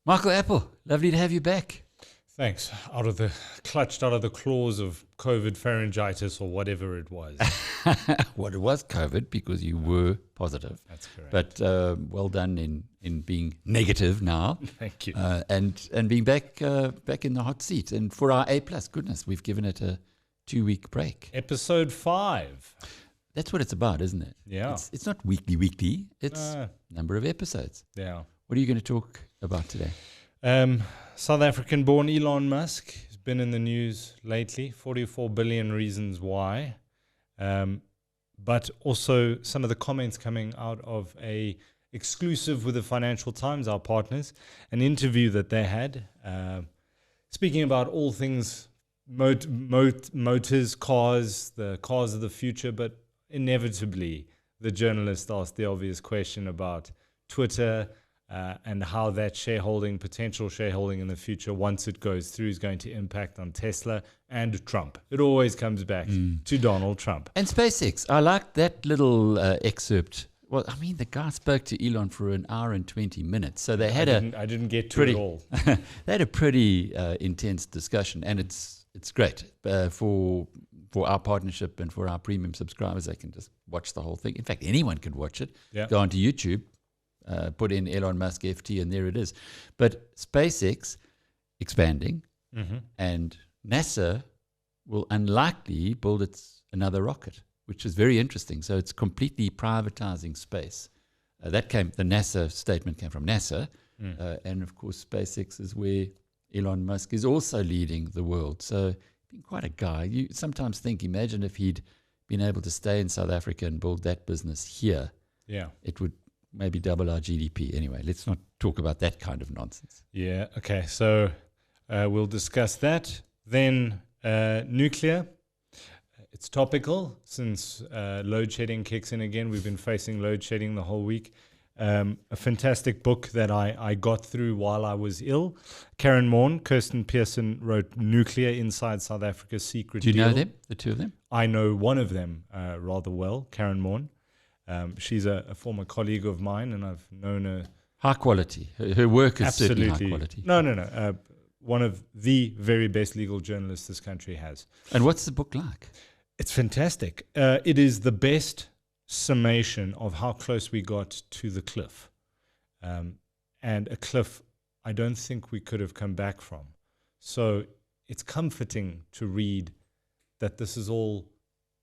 Michael Apple, lovely to have you back. Thanks. Clutched out of the claws of COVID pharyngitis or whatever it was. Well, it was COVID because you were positive. That's correct. But well done in being negative now. Thank you. And being back in the hot seat. And for our A+, goodness, we've given it a 2-week break. Episode 5. That's what it's about, isn't it? Yeah. It's not weekly. It's number of episodes. Yeah. What are you going to talk about today? South African-born Elon Musk has been in the news lately. 44 billion reasons why. But also some of the comments coming out of a exclusive with the Financial Times, our partners, an interview that they had, speaking about all things motors, cars, the cars of the future, but inevitably the journalist asked the obvious question about Twitter, and how that potential shareholding in the future, once it goes through, is going to impact on Tesla and Trump. It always comes back to Donald Trump. And SpaceX. I like that little excerpt. Well, I mean, the guy spoke to Elon for an hour and 20 minutes. So they had I didn't get to it all. They had a pretty intense discussion, and it's great for our partnership and for our premium subscribers. They can just watch the whole thing. In fact, anyone can watch it. Yeah. Go onto YouTube. Put in Elon Musk FT, and there it is. But SpaceX expanding, and NASA will unlikely build another rocket, which is very interesting. So it's completely privatizing space. The NASA statement came from NASA, and of course SpaceX is where Elon Musk is also leading the world. So being quite a guy. You sometimes think, imagine if he'd been able to stay in South Africa and build that business here. Yeah, it would maybe double our GDP. Anyway, let's not talk about that kind of nonsense. Yeah, okay. So we'll discuss that. Then nuclear. It's topical since load shedding kicks in again. We've been facing load shedding the whole week. A fantastic book that I got through while I was ill. Karen Morn, Kirsten Pearson wrote Nuclear Inside South Africa's Secret Deal. Do you know them, the two of them? I know one of them rather well, Karen Morn. She's a former colleague of mine, and I've known her. High quality. Her work is certainly high quality. No. One of the very best legal journalists this country has. And what's the book like? It's fantastic. It is the best summation of how close we got to the cliff. And a cliff I don't think we could have come back from. So it's comforting to read that this has all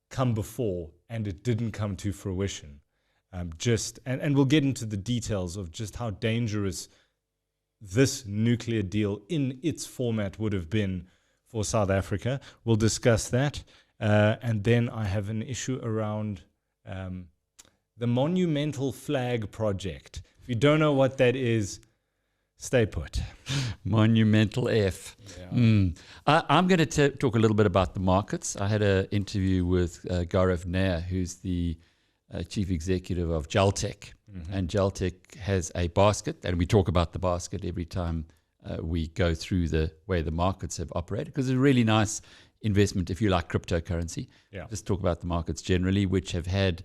come before and it didn't come to fruition. And we'll get into the details of just how dangerous this nuclear deal in its format would have been for South Africa. We'll discuss that. And then I have an issue around the Monumental Flag Project. If you don't know what that is, stay put. Monumental F. Yeah. I'm going to talk a little bit about the markets. I had an interview with Gaurav Nair, who's the chief executive of Geltec. And Geltec has a basket, and we talk about the basket every time we go through the way the markets have operated, because it's a really nice investment if you like cryptocurrency. Yeah. Just talk about the markets generally, which have had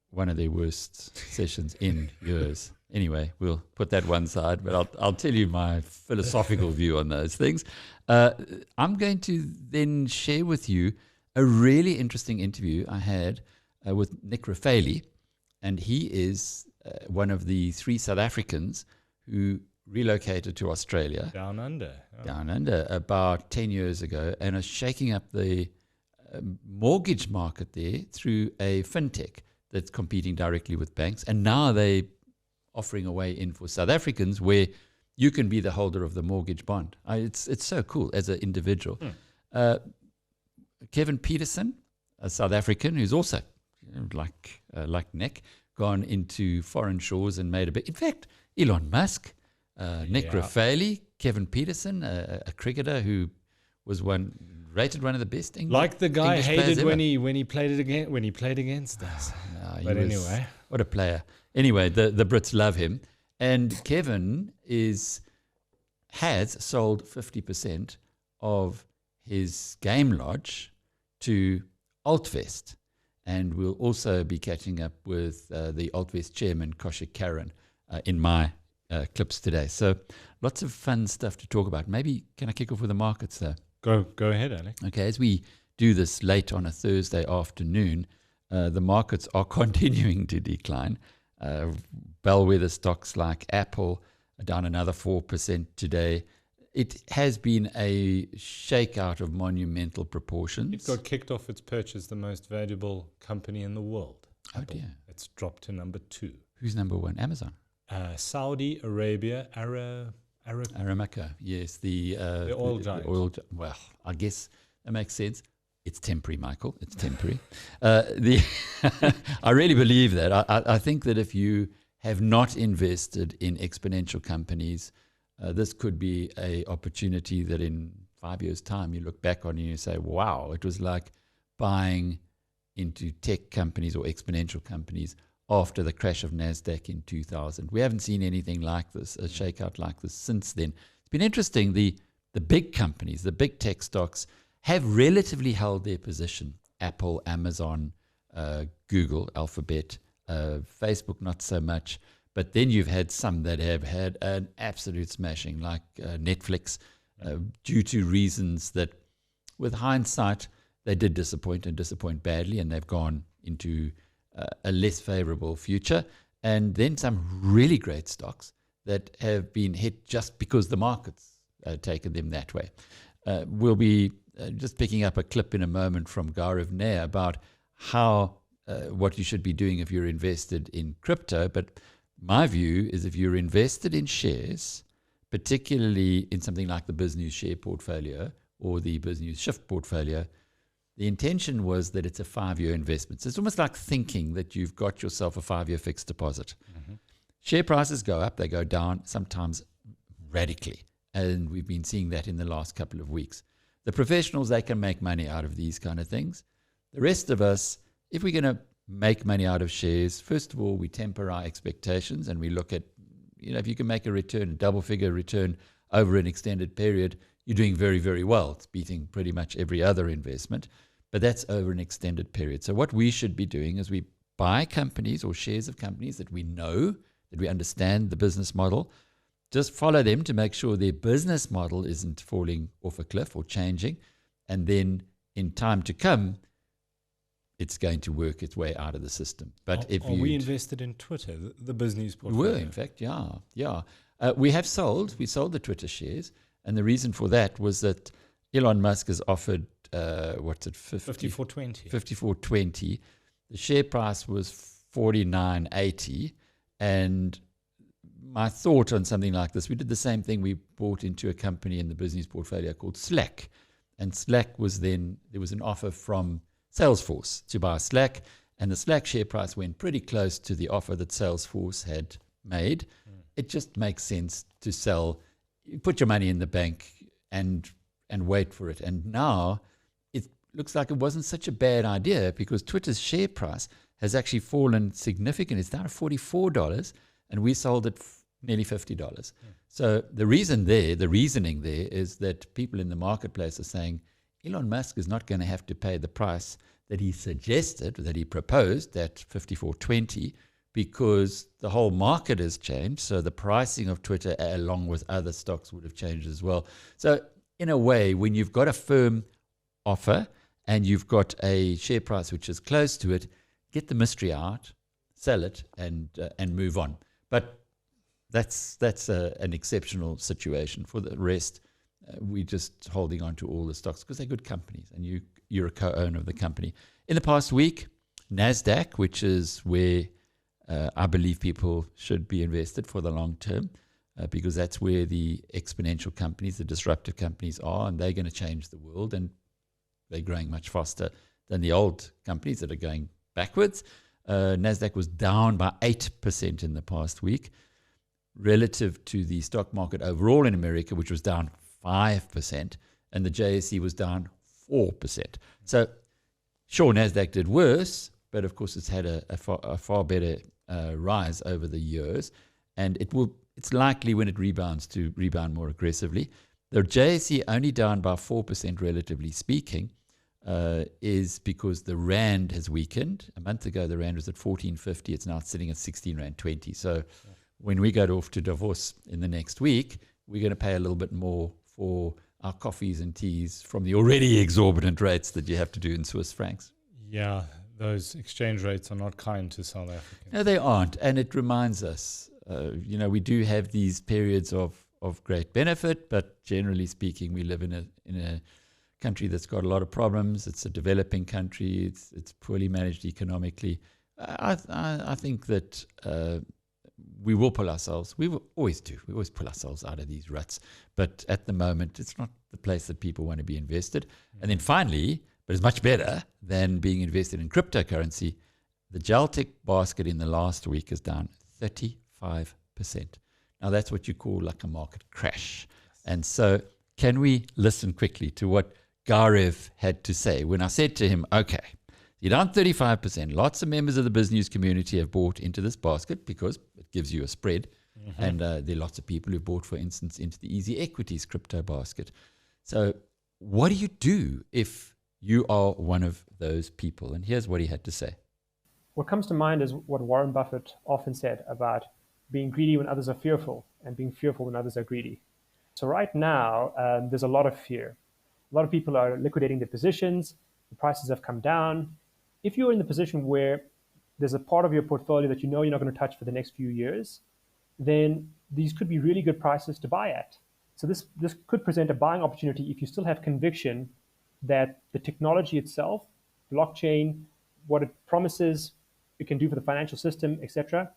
one of their worst sessions in years. Anyway, we'll put that one side, but I'll tell you my philosophical view on those things. I'm going to then share with you a really interesting interview I had with Nick Raffaele, and he is one of the 3 South Africans who relocated to Australia. Down under. Oh. Down under about 10 years ago, and are shaking up the mortgage market there through a fintech that's competing directly with banks. And now they offering a way in for South Africans where you can be the holder of the mortgage bond. It's so cool as an individual. Kevin Peterson, a South African who's also like Nick, gone into foreign shores and made a bit. In fact, Elon Musk, Nick Raffaele, Kevin Peterson, a cricketer who was rated one of the best English. Like the guy English hated when he played against us. But anyway, what a player. Anyway, the Brits love him, and Kevin has sold 50% of his game lodge to Altvest, and we'll also be catching up with the Altvest chairman Koshik Karan in my clips today. So lots of fun stuff to talk about. Maybe can I kick off with the markets though? Go ahead, Alex. Okay, as we do this late on a Thursday afternoon, the markets are continuing to decline. Bellwether stocks like Apple are down another 4% today. It has been a shakeout of monumental proportions. It got kicked off its perch as the most valuable company in the world. Oh Apple. dear. It's dropped to number 2. Who's number one? Amazon. Saudi Arabia, Aramco. Yes, the oil giant. Well, I guess that makes sense. It's temporary, Michael. It's temporary. I really believe that. I think that if you have not invested in exponential companies, this could be an opportunity that in 5 years' time you look back on and you say, wow, it was like buying into tech companies or exponential companies after the crash of NASDAQ in 2000. We haven't seen anything like this, a shakeout like this since then. It's been interesting. The big companies, the big tech stocks, have relatively held their position. Apple, Amazon, Google, Alphabet, Facebook, not so much. But then you've had some that have had an absolute smashing, like Netflix, due to reasons that, with hindsight, they did disappoint and disappoint badly, and they've gone into a less favorable future. And then some really great stocks that have been hit just because the market's taken them that way. We'll be just picking up a clip in a moment from Gaurav Nair about how what you should be doing if you're invested in crypto. But my view is if you're invested in shares, particularly in something like the BizNews share portfolio or the BizNews Shift portfolio, the intention was that it's a 5-year investment. So it's almost like thinking that you've got yourself a 5-year fixed deposit. Mm-hmm. Share prices go up, they go down, sometimes radically. And we've been seeing that in the last couple of weeks. The professionals, they can make money out of these kind of things. The rest of us, if we're going to make money out of shares, first of all, we temper our expectations and we look at, if you can make a return, a double-figure return over an extended period, you're doing very, very well. It's beating pretty much every other investment, but that's over an extended period. So what we should be doing is we buy companies or shares of companies that we know, that we understand the business model, just follow them to make sure their business model isn't falling off a cliff or changing. And then in time to come, it's going to work its way out of the system. But are we invested in Twitter, the BizNews portfolio? We were, in fact, yeah. We sold the Twitter shares. And the reason for that was that Elon Musk has offered, 54.20. 54.20. The share price was 49.80. And my thought on something like this, we did the same thing. We bought into a company in the BizNews portfolio called Slack. And Slack was then, there was an offer from Salesforce to buy Slack. And the Slack share price went pretty close to the offer that Salesforce had made. It just makes sense to sell, put your money in the bank and wait for it. And now it looks like it wasn't such a bad idea because Twitter's share price has actually fallen significantly. It's down to $44, and we sold it nearly $50. So the reasoning there is that people in the marketplace are saying Elon Musk is not going to have to pay the price that he suggested, that he proposed, that 54.20, because the whole market has changed. So the pricing of Twitter, along with other stocks, would have changed as well. So in a way, when you've got a firm offer and you've got a share price which is close to it, get the mystery out, sell it, and move on. But that's an exceptional situation. For the rest, we're just holding on to all the stocks because they're good companies, and you're a co-owner of the company. In the past week, NASDAQ, which is where I believe people should be invested for the long term, because that's where the exponential companies, the disruptive companies are, and they're going to change the world, and they're growing much faster than the old companies that are going backwards. NASDAQ was down by 8% in the past week relative to the stock market overall in America, which was down 5%, and the JSE was down 4%. So sure, NASDAQ did worse, but of course it's had a far better rise over the years, and it's likely when it rebounds to rebound more aggressively. The JSE only down by 4%, relatively speaking, is because the Rand has weakened. A month ago, the Rand was at 14.50. It's now sitting at 16.20 Rand. So when we go off to Davos in the next week, we're going to pay a little bit more for our coffees and teas from the already exorbitant rates that you have to do in Swiss francs. Yeah, those exchange rates are not kind to South Africans. No, they aren't. And it reminds us, we do have these periods of great benefit, but generally speaking, we live in a country that's got a lot of problems. It's a developing country. It's poorly managed economically. I think that we will pull ourselves. We will always do. We always pull ourselves out of these ruts. But at the moment, it's not the place that people want to be invested. And then finally, but it's much better than being invested in cryptocurrency, the Jaltec basket in the last week is down 35%. Now, that's what you call like a market crash. And so can we listen quickly to what Garev had to say when I said to him, okay, you're down 35%. Lots of members of the business community have bought into this basket because it gives you a spread. Mm-hmm. And there are lots of people who bought, for instance, into the Easy Equities crypto basket. So what do you do if you are one of those people? And here's what he had to say. What comes to mind is what Warren Buffett often said about being greedy when others are fearful and being fearful when others are greedy. So right now, there's a lot of fear. A lot of people are liquidating their positions. The prices have come down. If you're in the position where there's a part of your portfolio that you know you're not going to touch for the next few years, then these could be really good prices to buy at. So this could present a buying opportunity if you still have conviction that the technology itself, blockchain, what it promises it can do for the financial system, etc.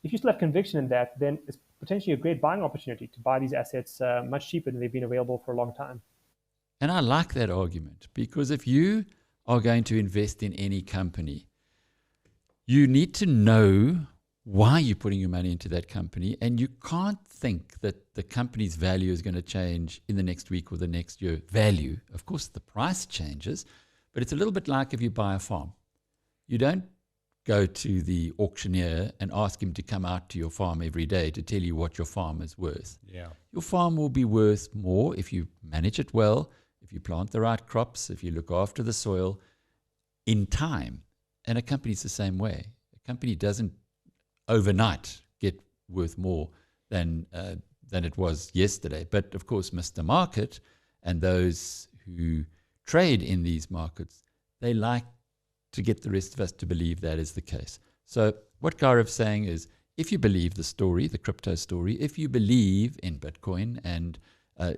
If you still have conviction in that, then it's potentially a great buying opportunity to buy these assets much cheaper than they've been available for a long time. And I like that argument, because if you are going to invest in any company, you need to know why you're putting your money into that company, and you can't think that the company's value is going to change in the next week or the next year. Value, of course, the price changes, but it's a little bit like if you buy a farm. You don't go to the auctioneer and ask him to come out to your farm every day to tell you what your farm is worth. Yeah. Your farm will be worth more if you manage it well, if you plant the right crops, if you look after the soil in time. And a company's the same way. A company doesn't overnight get worth more than it was yesterday. But of course, Mr. Market and those who trade in these markets, they like to get the rest of us to believe that is the case. So what Garev's saying is, if you believe the story, the crypto story, if you believe in Bitcoin, and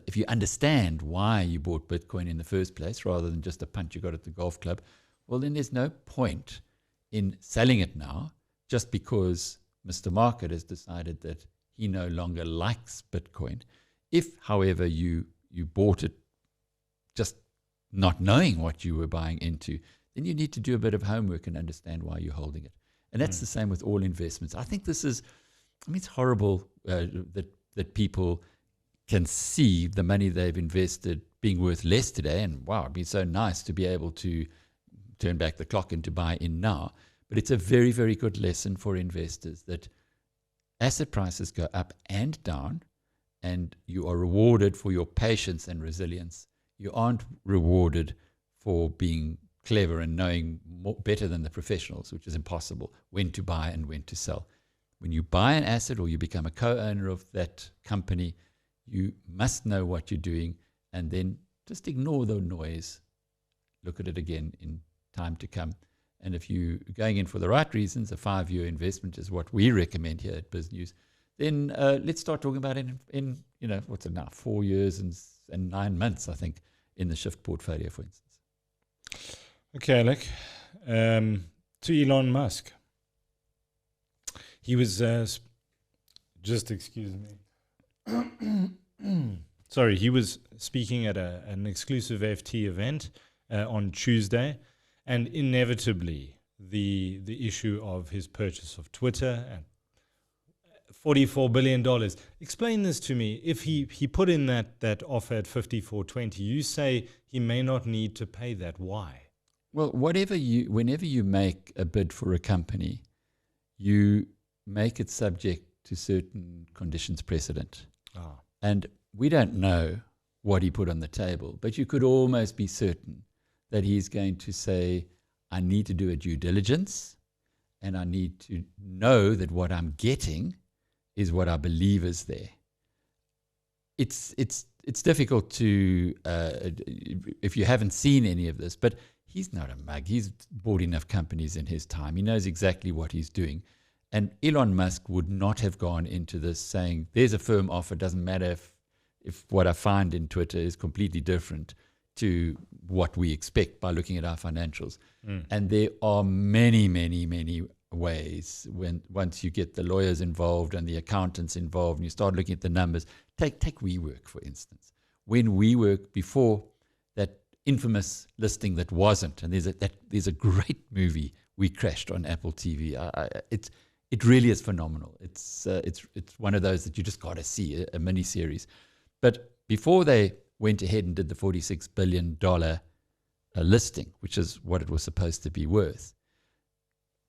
if you understand why you bought Bitcoin in the first place rather than just a punt you got at the golf club, well, then there's no point in selling it now just because Mr. Market has decided that he no longer likes Bitcoin. If, however, you bought it just not knowing what you were buying into, then you need to do a bit of homework and understand why you're holding it. And that's the same with all investments. I think this is, it's horrible that people can see the money they've invested being worth less today. And wow, it'd be so nice to be able to turn back the clock and to buy in now. But it's a very, very good lesson for investors that asset prices go up and down, and you are rewarded for your patience and resilience. You aren't rewarded for being clever and knowing better than the professionals, which is impossible, when to buy and when to sell. When you buy an asset or you become a co-owner of that company, you must know what you're doing, and then just ignore the noise. Look at it again in time to come. And if you're going in for the right reasons, a 5-year investment is what we recommend here at BizNews, then let's start talking about it in what's it now, 4 years and 9 months, I think, in the Shift portfolio, for instance. Okay, Alec. To Elon Musk. He was, just excuse me. Sorry, he was speaking at an exclusive FT event on Tuesday, and inevitably the issue of his purchase of Twitter and $44 billion. Explain this to me. If he put in that offer at $54.20, you say he may not need to pay that. Why? Well, whenever you make a bid for a company, you make it subject to certain conditions precedent. Ah. And we don't know what he put on the table, but you could almost be certain that he's going to say, I need to do a due diligence, and I need to know that what I'm getting is what I believe is there. It's difficult to, if you haven't seen any of this, but he's not a mug. He's bought enough companies in his time. He knows exactly what he's doing. And Elon Musk would not have gone into this saying, there's a firm offer, doesn't matter if what I find in Twitter is completely different to what we expect by looking at our financials. And there are many, many, many ways once you get the lawyers involved and the accountants involved and you start looking at the numbers. Take WeWork, for instance. When WeWork, before that infamous listing that wasn't, and there's a great movie, We Crashed, on Apple TV. It really is phenomenal. It's one of those that you just got to see, a mini series. But before they went ahead and did the $46 billion listing, which is what it was supposed to be worth,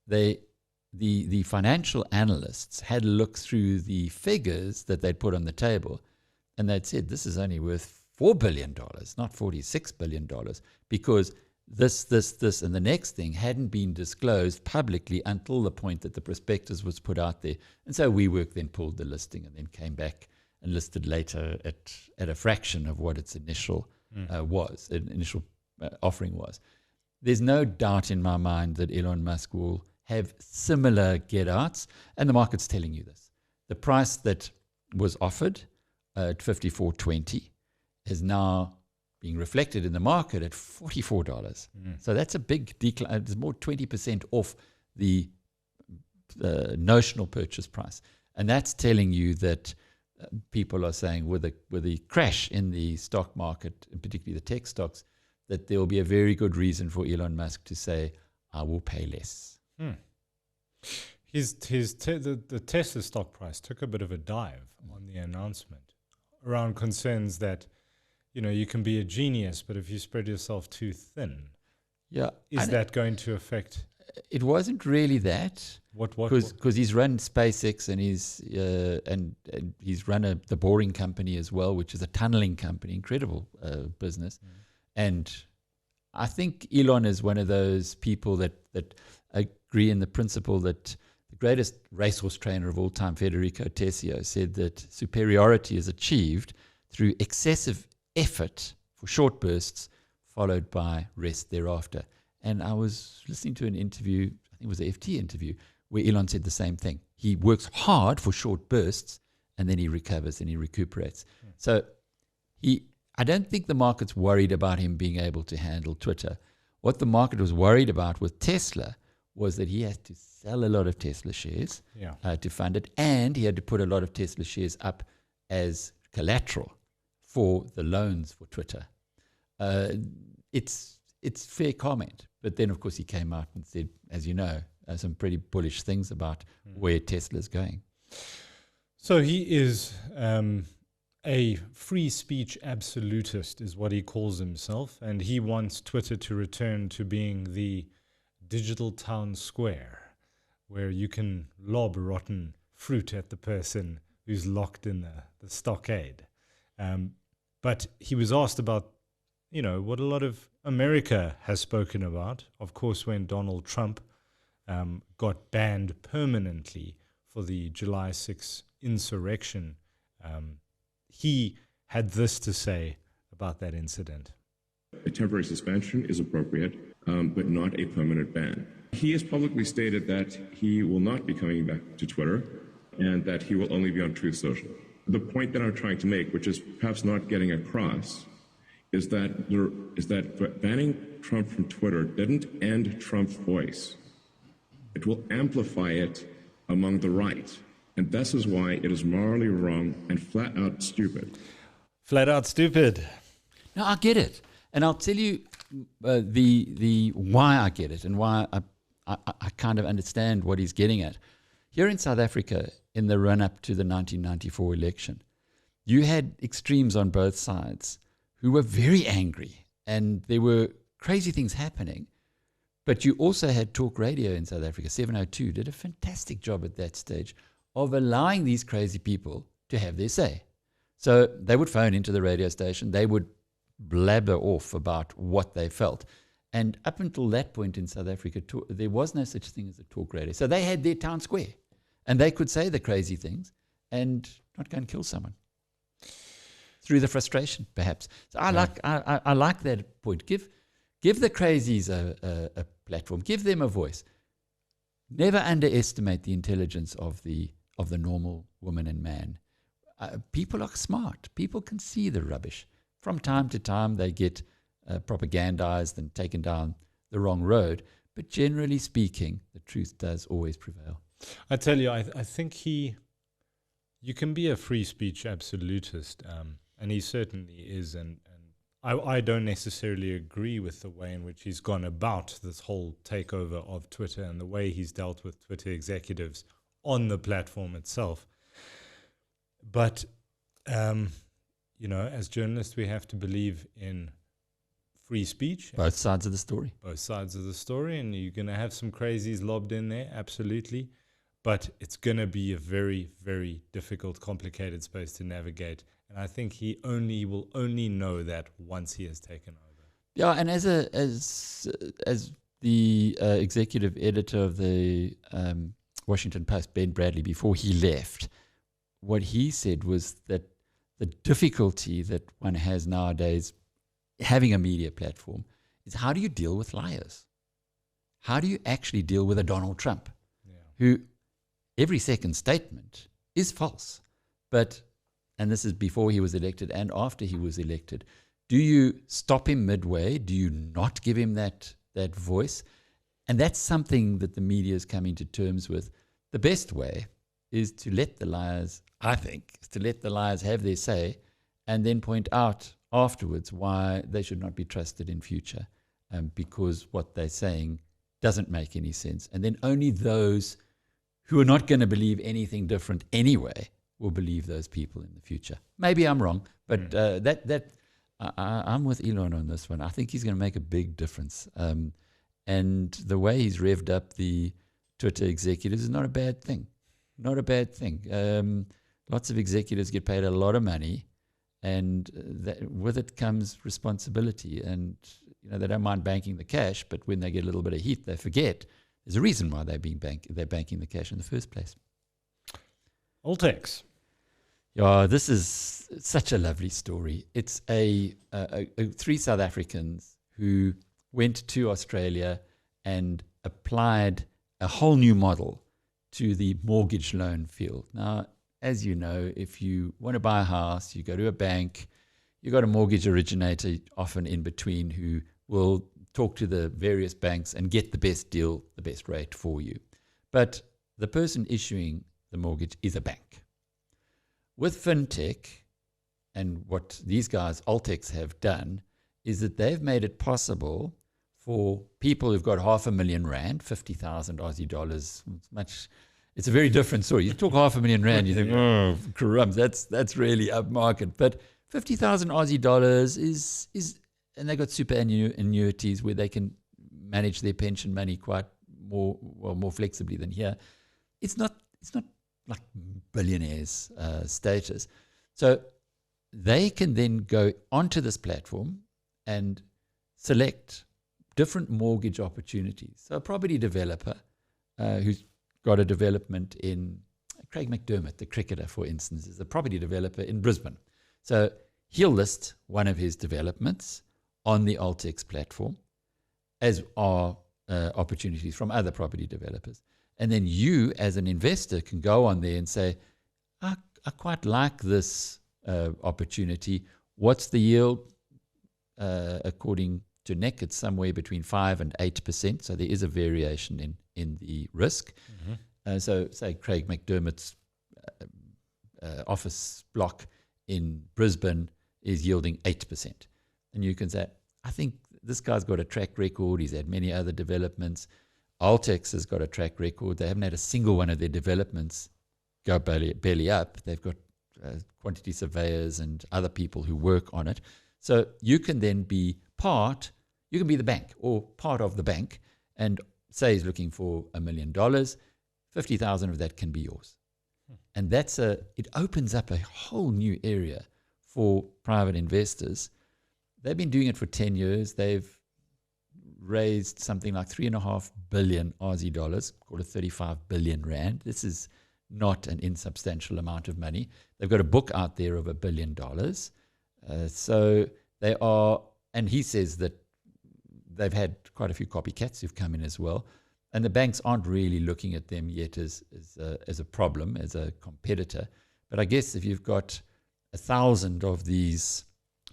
the financial analysts had a look through the figures that they'd put on the table, and they'd said this is only worth $4 billion, not $46 billion, because this, and the next thing hadn't been disclosed publicly until the point that the prospectus was put out there. And so WeWork then pulled the listing and then came back and listed later at a fraction of what its initial offering was. There's no doubt in my mind that Elon Musk will have similar get-outs, and the market's telling you this. The price that was offered at $54.20 is now being reflected in the market at $44. So that's a big decline. It's more 20% off the notional purchase price. And that's telling you that people are saying with the crash in the stock market, and particularly the tech stocks, that there will be a very good reason for Elon Musk to say, I will pay less. The Tesla stock price took a bit of a dive on the announcement around concerns that, you can be a genius, but if you spread yourself too thin, is that going to affect? It wasn't really that. What? Because he's run SpaceX and he's run the Boring Company as well, which is a tunneling company, incredible business. And I think Elon is one of those people that agree in the principle that the greatest racehorse trainer of all time, Federico Tessio, said that superiority is achieved through excessive effort for short bursts, followed by rest thereafter. And I was listening to an interview, I think it was an FT interview, where Elon said the same thing. He works hard for short bursts, and then he recovers and he recuperates. So I don't think the market's worried about him being able to handle Twitter. What the market was worried about with Tesla was that he had to sell a lot of Tesla shares to fund it, and he had to put a lot of Tesla shares up as collateral for the loans for Twitter. It's fair comment. But then, of course, he came out and said, as you know, some pretty bullish things about where Tesla's going. So he is a free speech absolutist, is what he calls himself, and he wants Twitter to return to being the digital town square, where you can lob rotten fruit at the person who's locked in the stockade. But he was asked about, what a lot of America has spoken about. Of course, when Donald Trump got banned permanently for the July 6th insurrection, he had this to say about that incident. A temporary suspension is appropriate, but not a permanent ban. He has publicly stated that he will not be coming back to Twitter and that he will only be on Truth Social. The point that I'm trying to make, which is perhaps not getting across, is that banning Trump from Twitter didn't end Trump's voice. It will amplify it among the right. And this is why it is morally wrong and flat out stupid. Flat out stupid. No, I get it. And I'll tell you the why I get it and why I kind of understand what he's getting at. Here in South Africa, in the run-up to the 1994 election, you had extremes on both sides who were very angry, and there were crazy things happening. But you also had talk radio in South Africa. 702 did a fantastic job at that stage of allowing these crazy people to have their say. So they would phone into the radio station. They would blabber off about what they felt. And up until that point in South Africa, there was no such thing as a talk radio. So they had their town square, and they could say the crazy things, and not go and kill someone through the frustration, perhaps. So I like that point. Give the crazies a platform. Give them a voice. Never underestimate the intelligence of the normal woman and man. People are smart. People can see the rubbish. From time to time, they get propagandized and taken down the wrong road. But generally speaking, the truth does always prevail. I tell you, I think you can be a free speech absolutist, and he certainly is. And I don't necessarily agree with the way in which he's gone about this whole takeover of Twitter and the way he's dealt with Twitter executives on the platform itself. But, as journalists, we have to believe in free speech. Both sides of the story. Both sides of the story. And you're going to have some crazies lobbed in there, absolutely. But it's going to be a very, very difficult, complicated space to navigate. And I think he will only know that once he has taken over. Yeah, and as the executive editor of the Washington Post, Ben Bradley, before he left, what he said was that the difficulty that one has nowadays having a media platform is, how do you deal with liars? How do you actually deal with a Donald Trump who every second statement is false? And this is before he was elected and after he was elected. Do you stop him midway? Do you not give him that voice? And that's something that the media is coming to terms with. The best way is to let the liars, I think, is to let the liars have their say and then point out afterwards why they should not be trusted in future, because what they're saying doesn't make any sense. And then only those who are not going to believe anything different anyway will believe those people in the future. Maybe I'm wrong, but I'm with Elon on this one. I think he's going to make a big difference. And the way he's revved up the Twitter executives is not a bad thing. Not a bad thing. Lots of executives get paid a lot of money, and with it comes responsibility. And they don't mind banking the cash, but when they get a little bit of heat, they forget there's a reason why they're banking the cash in the first place. Altex. Yeah, this is such a lovely story. It's three South Africans who went to Australia and applied a whole new model to the mortgage loan field. Now, as you know, if you want to buy a house, you go to a bank, you've got a mortgage originator often in between who will talk to the various banks and get the best deal, the best rate for you. But the person issuing the mortgage is a bank. With fintech, and what these guys, Altex, have done is that they've made it possible for people who've got R500,000, 50,000 Aussie dollars. It's a very different story. You talk R500,000, you think, oh, crumbs, that's really upmarket. But 50,000 Aussie dollars is, and they've got super annuities where they can manage their pension money quite more flexibly than here. It's not like billionaires status. So they can then go onto this platform and select different mortgage opportunities. So a property developer who's got a development in, Craig McDermott, the cricketer, for instance, is a property developer in Brisbane. So he'll list one of his developments on the Altex platform, as are opportunities from other property developers. And then you, as an investor, can go on there and say, I quite like this opportunity. What's the yield? According to NEC, it's somewhere between 5 and 8%. So there is a variation in the risk. Mm-hmm. So say Craig McDermott's office block in Brisbane is yielding 8%. And you can say, I think this guy's got a track record. He's had many other developments. Altex has got a track record. They haven't had a single one of their developments go belly up. They've got quantity surveyors and other people who work on it. So you can then be you can be the bank or part of the bank, and say he's looking for $1 million, 50,000 of that can be yours. And it opens up a whole new area for private investors. They've been doing it for 10 years. They've raised something like 3.5 billion Aussie dollars, called it 35 billion rand. This is not an insubstantial amount of money. They've got a book out there of $1 billion. So they are, and he says that they've had quite a few copycats who've come in as well. And the banks aren't really looking at them yet as a problem, as a competitor. But I guess if you've got 1,000 of these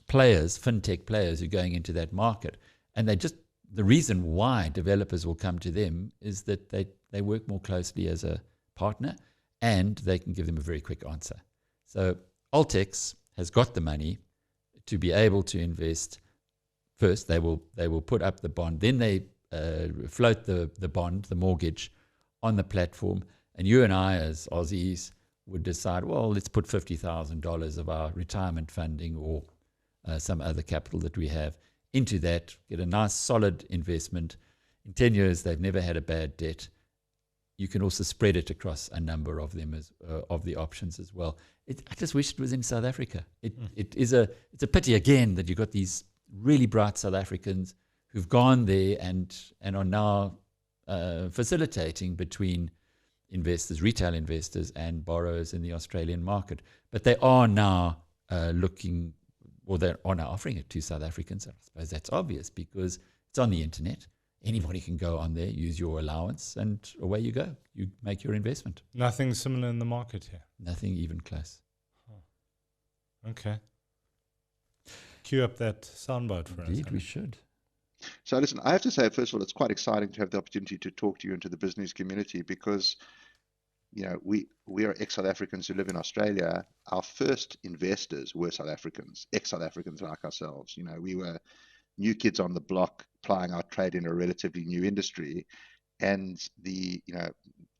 players, fintech players, who are going into that market, and the reason why developers will come to them is that they work more closely as a partner, and they can give them a very quick answer. So Altex has got the money to be able to invest. First, they will put up the bond, then they float the bond, the mortgage, on the platform, and you and I as Aussies would decide, well, let's put $50,000 of our retirement funding or some other capital that we have into that, get a nice solid investment. In 10 years, they've never had a bad debt. You can also spread it across a number of them of the options as well. I just wish it was in South Africa. It's a pity again that you've got these really bright South Africans who've gone there and are now facilitating between investors, retail investors, and borrowers in the Australian market. But they are now looking, or they are now offering it to South Africans. I suppose that's obvious because it's on the internet. Anybody can go on there, use your allowance, and away you go. You make your investment. Nothing similar in the market here. Nothing even close. Okay. Cue up that soundbite for us. Indeed, we should. So listen, I have to say, first of all, it's quite exciting to have the opportunity to talk to you and to the business community because, you know, we are ex-South Africans who live in Australia. Our first investors were South Africans, ex-South Africans like ourselves. You know, we were new kids on the block plying our trade in a relatively new industry. And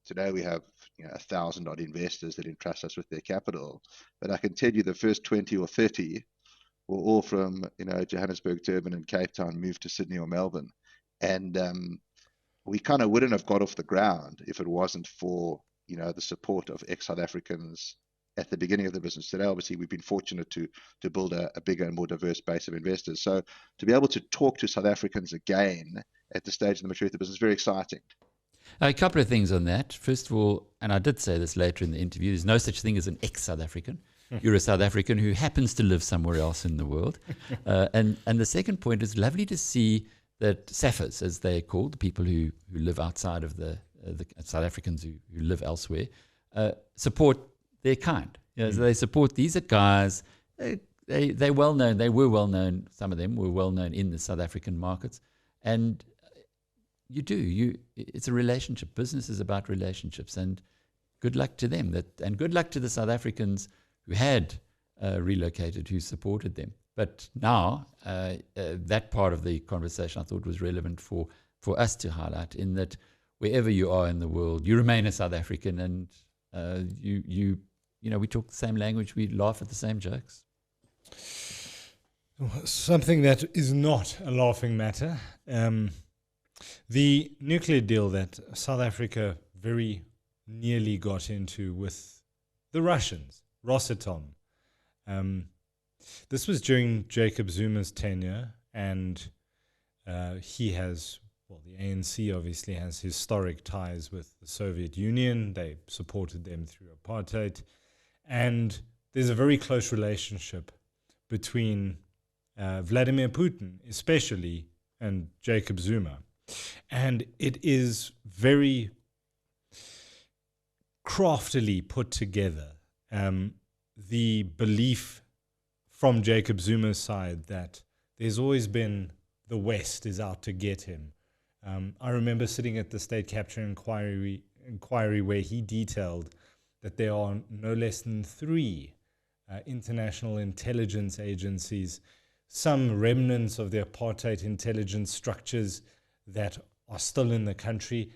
today we have 1,000 odd investors that entrust us with their capital. But I can tell you the first 20 or 30 were all from Johannesburg, Durban, and Cape Town, moved to Sydney or Melbourne, and we kind of wouldn't have got off the ground if it wasn't for the support of ex-South Africans at the beginning of the business. Today, obviously, we've been fortunate to build a bigger and more diverse base of investors. So to be able to talk to South Africans again at the stage of the maturity of the business is very exciting. A couple of things on that. First of all, and I did say this later in the interview, there's no such thing as an ex-South African. You're a South African who happens to live somewhere else in the world. And the second point is lovely to see that SAFAs, as they're called, the people who live outside of the South Africans who live elsewhere, support their kind. So they support, these are guys, they're well known, they were well known, some of them were well known in the South African markets. And it's a relationship. Business is about relationships, and good luck to them. And good luck to the South Africans who had relocated, who supported them. But now, that part of the conversation I thought was relevant for us to highlight, in that wherever you are in the world, you remain a South African, and we talk the same language, we laugh at the same jokes. Something that is not a laughing matter. The nuclear deal that South Africa very nearly got into with the Russians, Rosatom. This was during Jacob Zuma's tenure, and he has, the ANC obviously has historic ties with the Soviet Union. They supported them through apartheid. And there's a very close relationship between Vladimir Putin, especially, and Jacob Zuma. And it is very craftily put together. The belief from Jacob Zuma's side that there's always been the West is out to get him. I remember sitting at the State Capture Inquiry where he detailed that there are no less than 3 international intelligence agencies, some remnants of the apartheid intelligence structures that are still in the country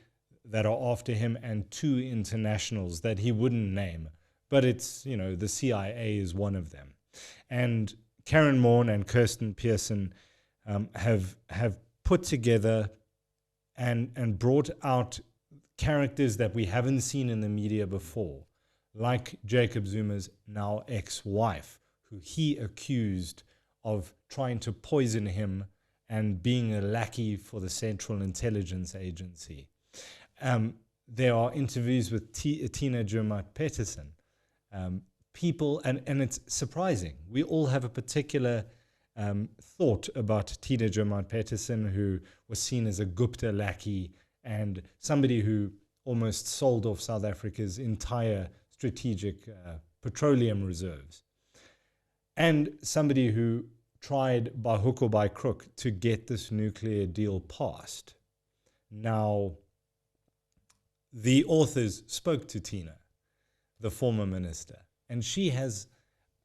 that are after him, and 2 internationals that he wouldn't name. But it's, the CIA is one of them. And Karen Morn and Kirsten Pearson have put together and brought out characters that we haven't seen in the media before, like Jacob Zuma's now ex-wife, who he accused of trying to poison him and being a lackey for the Central Intelligence Agency. there are interviews with Tina Jermut-Peterson. People, and it's surprising. We all have a particular thought about Tina Jermut-Peterson, who was seen as a Gupta lackey and somebody who almost sold off South Africa's entire strategic petroleum reserves, and somebody who tried by hook or by crook to get this nuclear deal passed. Now, the authors spoke to Tina, the former minister, and she has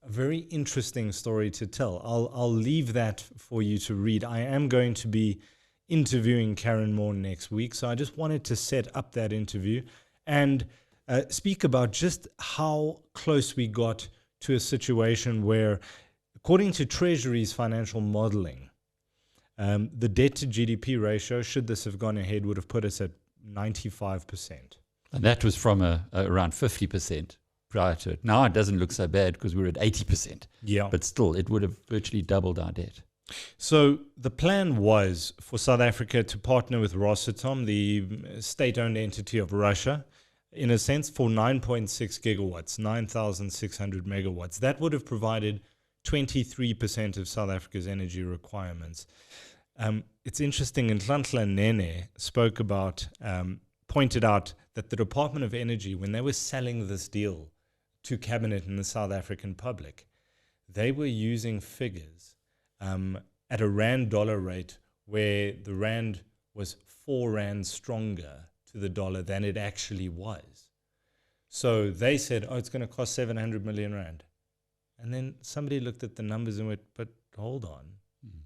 a very interesting story to tell. I'll leave that for you to read. I am going to be interviewing Karen Moore next week, so I just wanted to set up that interview and speak about just how close we got to a situation where, according to Treasury's financial modeling, the debt to GDP ratio, should this have gone ahead, would have put us at 95%. And that was from around 50% prior to it. Now it doesn't look so bad because we're at 80%. Yeah. But still, it would have virtually doubled our debt. So the plan was for South Africa to partner with Rosatom, the state-owned entity of Russia, in a sense, for 9.6 gigawatts, 9,600 megawatts. That would have provided 23% of South Africa's energy requirements. It's interesting, Nhlanhla Nene spoke about, pointed out that the Department of Energy, when they were selling this deal to Cabinet and the South African public, they were using figures at a rand-dollar rate where the rand was 4 rand stronger to the dollar than it actually was. So they said, oh, it's going to cost 700 million rand. And then somebody looked at the numbers and went, but hold on,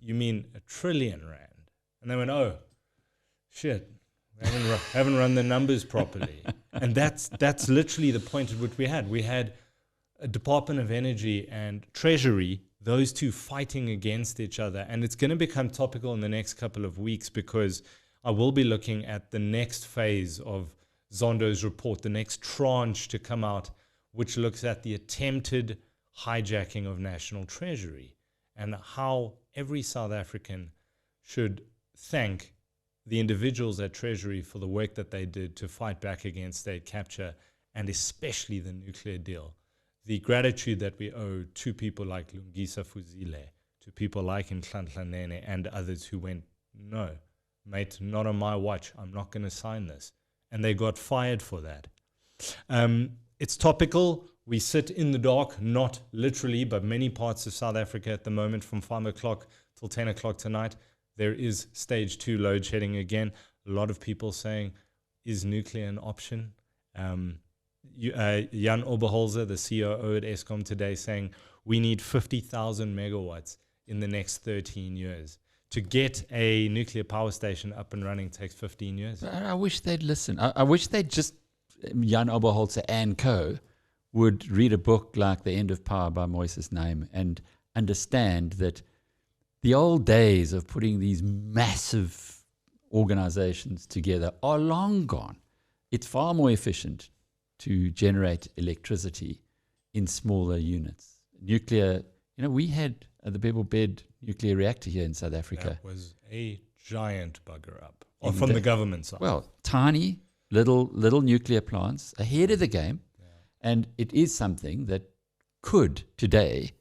you mean 1 trillion rand? And they went, oh, shit, we haven't run the numbers properly. And that's literally the point at which we had. We had a Department of Energy and Treasury, those two fighting against each other. And it's going to become topical in the next couple of weeks because I will be looking at the next phase of Zondo's report, the next tranche to come out, which looks at the attempted hijacking of national treasury and how every South African should thank the individuals at Treasury for the work that they did to fight back against state capture and especially the nuclear deal. The gratitude that we owe to people like Lungisa Fuzile, to people like Nhlanhla Nene and others who went, no, mate, not on my watch. I'm not going to sign this. And they got fired for that. It's topical. We sit in the dark, not literally, but many parts of South Africa at the moment from 5 o'clock till 10 o'clock tonight. There is stage 2 load shedding again. A lot of people saying, is nuclear an option? Jan Oberholzer, the COO at Eskom today, saying we need 50,000 megawatts in the next 13 years. To get a nuclear power station up and running takes 15 years. I wish they'd listen. I wish they'd just, Jan Oberholzer and co. would read a book like The End of Power by Moises Naim and understand that the old days of putting these massive organizations together are long gone. It's far more efficient to generate electricity in smaller units. Nuclear, we had the Pebble Bed nuclear reactor here in South Africa. That was a giant bugger up from the government side. Well, tiny little nuclear plants ahead of the game. And it is something that could today,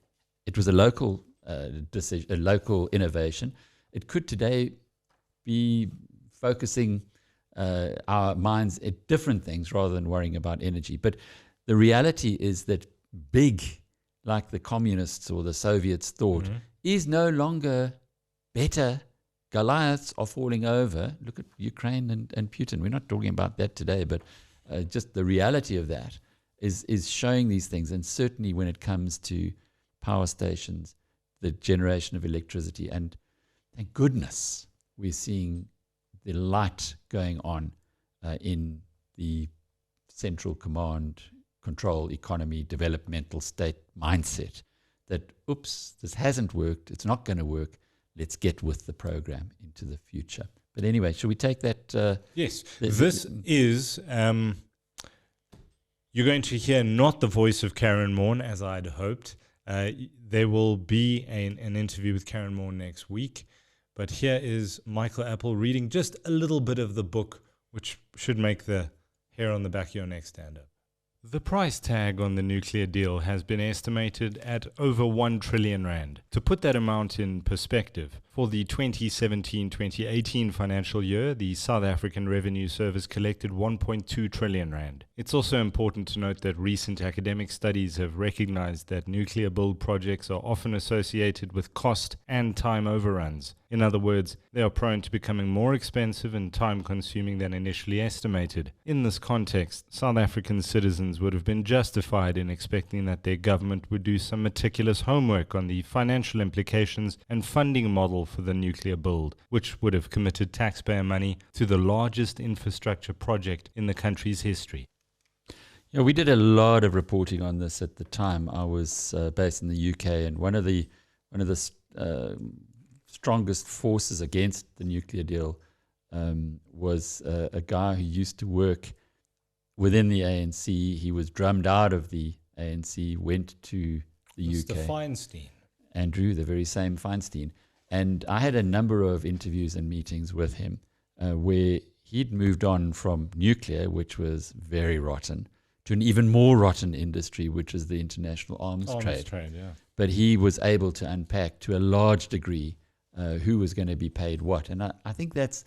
it was a local decision, a local innovation. It could today be focusing our minds at different things rather than worrying about energy. But the reality is that big, like the communists or the Soviets thought, is no longer better. Goliaths are falling over. Look at Ukraine and Putin. We're not talking about that today, but just the reality of that is showing these things. And certainly when it comes to power stations, the generation of electricity, and thank goodness we're seeing the light going on in the central command, control, economy, developmental state mindset that, oops, this hasn't worked, it's not going to work, let's get with the program into the future. But anyway, should we take that? Yes, this is... You're going to hear not the voice of Karen Moore, as I'd hoped. There will be an interview with Karen Moore next week. But here is Michael Apple reading just a little bit of the book, which should make the hair on the back of your neck stand up. The price tag on the nuclear deal has been estimated at over 1 trillion rand. To put that amount in perspective, for the 2017-2018 financial year, the South African Revenue Service collected 1.2 trillion rand. It's also important to note that recent academic studies have recognized that nuclear build projects are often associated with cost and time overruns. In other words, they are prone to becoming more expensive and time-consuming than initially estimated. In this context, South African citizens would have been justified in expecting that their government would do some meticulous homework on the financial implications and funding model for the nuclear build, which would have committed taxpayer money to the largest infrastructure project in the country's history. Yeah, we did a lot of reporting on this at the time. I was based in the UK, and one of the strongest forces against the nuclear deal was a guy who used to work within the ANC. He was drummed out of the ANC, went to the Mr. UK. Feinstein. Andrew, the very same Feinstein. And I had a number of interviews and meetings with him where he'd moved on from nuclear, which was very rotten, to an even more rotten industry, which is the international arms trade. Yeah. But he was able to unpack to a large degree who was going to be paid what. And I think that's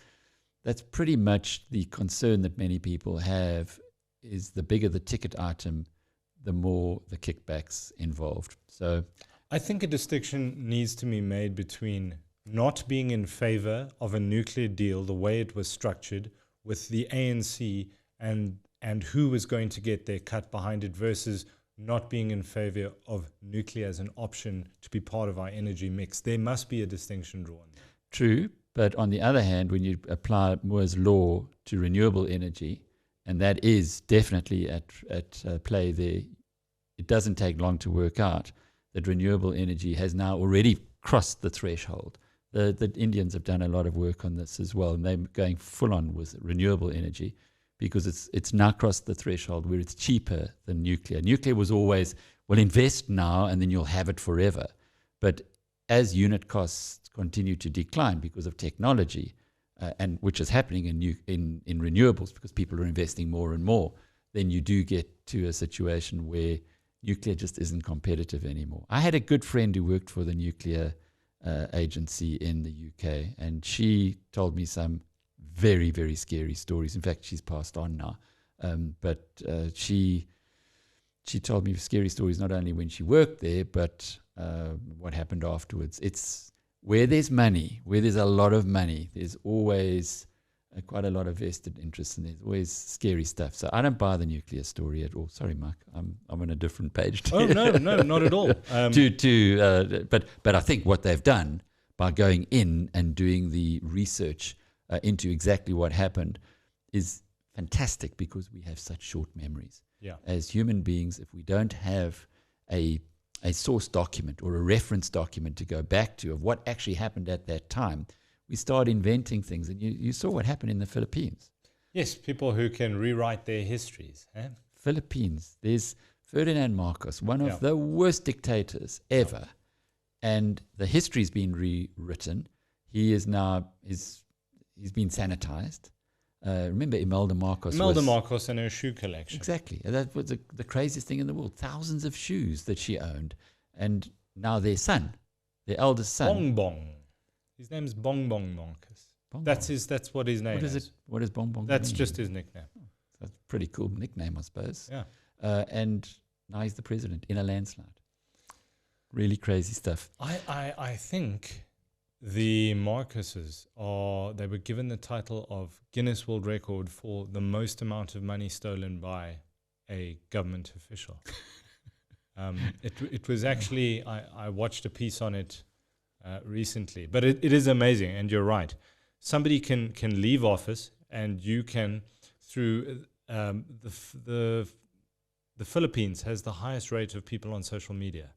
pretty much the concern that many people have, is the bigger the ticket item, the more the kickbacks involved. So I think a distinction needs to be made between not being in favor of a nuclear deal the way it was structured with the ANC and who was going to get their cut behind it, versus not being in favor of nuclear as an option to be part of our energy mix. There must be a distinction drawn. True, but on the other hand, when you apply Moore's law to renewable energy, and that is definitely at play there, it doesn't take long to work out that renewable energy has now already crossed the threshold. The Indians have done a lot of work on this as well, and they're going full on with renewable energy because it's now crossed the threshold where it's cheaper than nuclear. Nuclear was always, well, invest now and then you'll have it forever. But as unit costs continue to decline because of technology, and which is happening in renewables because people are investing more and more, then you do get to a situation where nuclear just isn't competitive anymore. I had a good friend who worked for the nuclear agency in the UK, and she told me some very, very scary stories. In fact, she's passed on now. But she told me scary stories not only when she worked there, but what happened afterwards. It's where there's money, where there's a lot of money, there's always quite a lot of vested interest, and there's always scary stuff. So I don't buy the nuclear story at all. Sorry, Mike, I'm on a different page. Oh no, not at all. But I think what they've done by going in and doing the research into exactly what happened is fantastic, because we have such short memories. Yeah. As human beings, if we don't have a source document or a reference document to go back to of what actually happened at that time, we start inventing things. And you saw what happened in the Philippines. Yes, people who can rewrite their histories. Eh? Philippines, there's Ferdinand Marcos, one of the worst dictators ever. And the history's been rewritten. He is now, he's been sanitized. Remember Imelda Marcos? Imelda Marcos and her shoe collection. Exactly. And that was the craziest thing in the world. Thousands of shoes that she owned. And now their son, their eldest son. Bong Bong. His name's Bong Bong Marcos. Bong That's Bong. That's what his name is. What is Bong Bong? That's mean? just his nickname. That's a pretty cool nickname, I suppose. Yeah. And now he's the president in a landslide. Really crazy stuff. I think the Marcoses they were given the title of Guinness World Record for the most amount of money stolen by a government official. It was actually, I watched a piece on it recently, but it is amazing, and you're right. Somebody can leave office, and you can, through the Philippines has the highest rate of people on social media,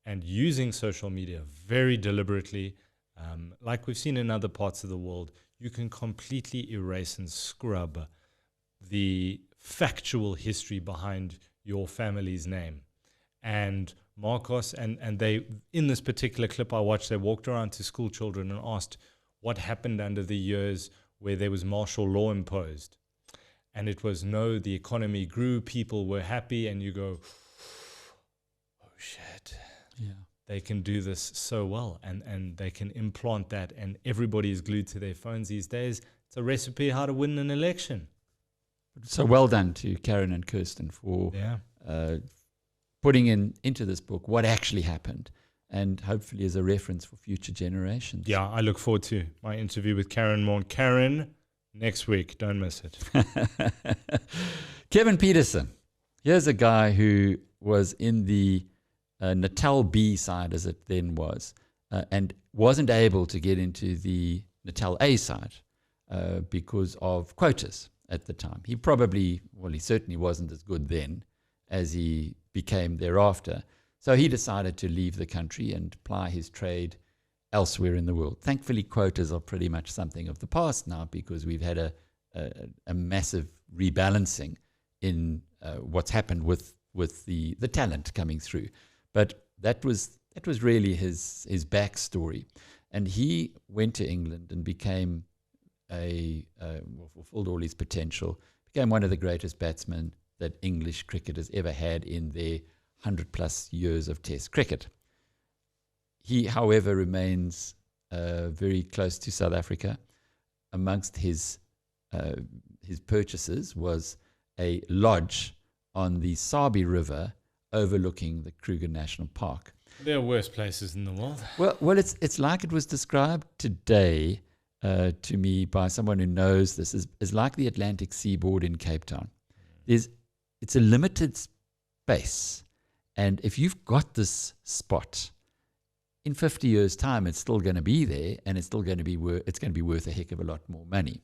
and using social media very deliberately, like we've seen in other parts of the world, you can completely erase and scrub the factual history behind your family's name. And Marcos, and they, in this particular clip I watched, they walked around to school children and asked what happened under the years where there was martial law imposed. And it was, no, the economy grew, people were happy, and you go, oh shit. Yeah. They can do this so well, and they can implant that, and everybody is glued to their phones these days. It's a recipe how to win an election. So well done to Karen and Kirsten for putting into this book what actually happened, and hopefully as a reference for future generations. Yeah, I look forward to my interview with Karen Morn. Karen, next week, don't miss it. Kevin Peterson. Here's a guy who was in the Natal B side, as it then was, and wasn't able to get into the Natal A side because of quotas at the time. He certainly wasn't as good then as he became thereafter. So he decided to leave the country and ply his trade elsewhere in the world. Thankfully, quotas are pretty much something of the past now, because we've had a massive rebalancing in what's happened with the talent coming through. But that was really his backstory. And he went to England and became fulfilled all his potential, became one of the greatest batsmen that English cricket has ever had in their 100+ years of Test cricket. He, however, remains very close to South Africa. Amongst his purchases was a lodge on the Sabi River overlooking the Kruger National Park. There are worse places in the world. Well, it's like it was described today to me by someone who knows this is like the Atlantic seaboard in Cape Town. It's a limited space, and if you've got this spot, in 50 years' time, it's still going to be there, and it's still going to be worth a heck of a lot more money.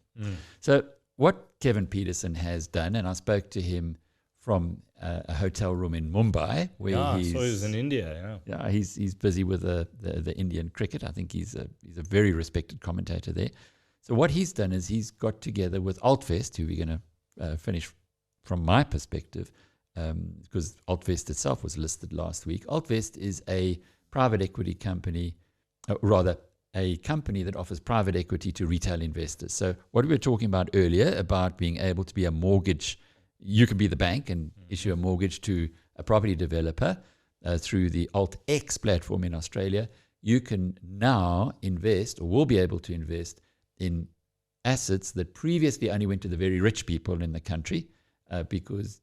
So what Kevin Peterson has done, and I spoke to him from a hotel room in Mumbai, where he was in India. Yeah, he's busy with the Indian cricket. I think he's a very respected commentator there. So what he's done is he's got together with Altvest, who we're going to finish from my perspective, because Altvest itself was listed last week. Altvest is a private equity company, a company that offers private equity to retail investors. So what we were talking about earlier about being able to be a mortgage, you can be the bank and issue a mortgage to a property developer through the AltX platform in Australia. You can now invest, or will be able to invest, in assets that previously only went to the very rich people in the country, because